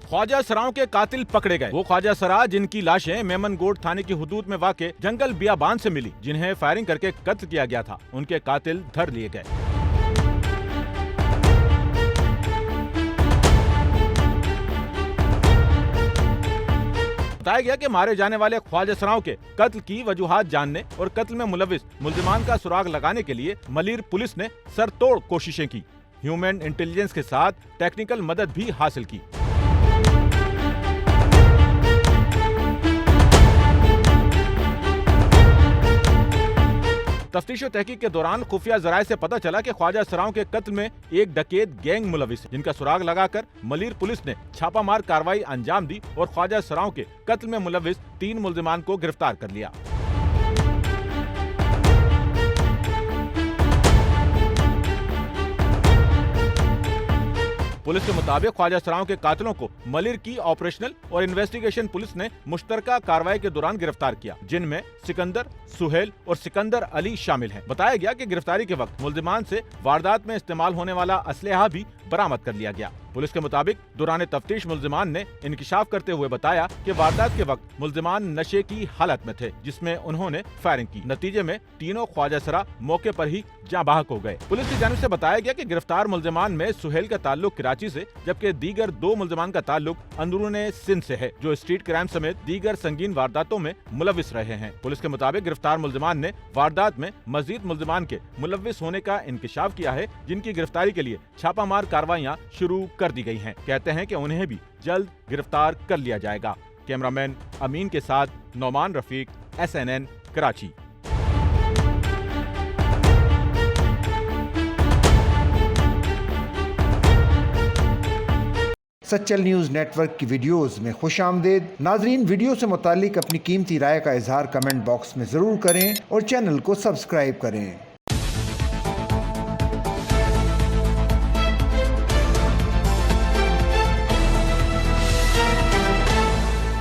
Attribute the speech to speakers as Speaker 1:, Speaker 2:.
Speaker 1: ख्वाजा सराओं के कातिल पकड़े गए। वो ख्वाजा सरा जिनकी लाशें मेमनगोड थाने की हुदूद में वाक़े जंगल बियाबान से मिली, जिन्हें फायरिंग करके कत्ल किया गया था, उनके कातिल धर लिए गए। बताया गया कि मारे जाने वाले ख्वाजा सराओं के कत्ल की वजूहात जानने और कत्ल में मुलविस मुल्जिमान का सुराग लगाने के लिए मलीर पुलिस ने सरतोड़ कोशिशें की। ह्यूमन इंटेलिजेंस के साथ टेक्निकल मदद भी हासिल की। तफ्तीश और तहकीक के दौरान खुफिया जराये से पता चला कि ख्वाजा सराओं के कत्ल में एक डकैत गैंग मुलविस है, जिनका सुराग लगाकर मलीर पुलिस ने छापामार कार्रवाई अंजाम दी और ख्वाजा सराओं के कत्ल में मुलविस 3 मुल्जिमान को गिरफ्तार कर लिया। पुलिस के मुताबिक ख्वाजा सराओं के कातिलों को मलिर की ऑपरेशनल और इन्वेस्टिगेशन पुलिस ने मुश्तरका कार्रवाई के दौरान गिरफ्तार किया, जिनमें सिकंदर, सुहेल और सिकंदर अली शामिल हैं। बताया गया कि गिरफ्तारी के वक्त मुल्जिमान से वारदात में इस्तेमाल होने वाला असलहा भी बरामद कर लिया गया। पुलिस के मुताबिक दौरान तफ्तीश मुल्जिमान ने इंकिशाफ करते हुए बताया कि वारदात के वक्त मुल्जिमान नशे की हालत में थे, जिसमें उन्होंने फायरिंग की। नतीजे में तीनों ख्वाजा सरा मौके पर ही जाँ बाहक हो गए। पुलिस की जानिब से बताया गया कि गिरफ्तार मुल्जिमान में सुहेल का ताल्लुक कराची से, जबकि दीगर 2 मुल्जिमान का ताल्लुक अंदरूने सिंध से है, जो स्ट्रीट क्राइम समेत दीगर संगीन वारदातों में मुलविस रहे हैं। पुलिस के मुताबिक गिरफ्तार मुल्जिमान ने वारदात में मजीद मुल्जिमान के मुलविस होने का इंकिशाफ किया है, जिनकी गिरफ्तारी के लिए छापामार कार्रवाइयां शुरू कर दी गई हैं। कहते हैं कि उन्हें भी जल्द गिरफ्तार कर लिया जाएगा। कैमरामैन अमीन के साथ Nauman Rafiq, SNN Karachi.
Speaker 2: Sachal news network की वीडियोस में खुशामदीद। नाजरीन, वीडियो से मुतालिक अपनी कीमती राय का इजहार कमेंट बॉक्स में ज़रूर करें और चैनल को सब्सक्राइब करें।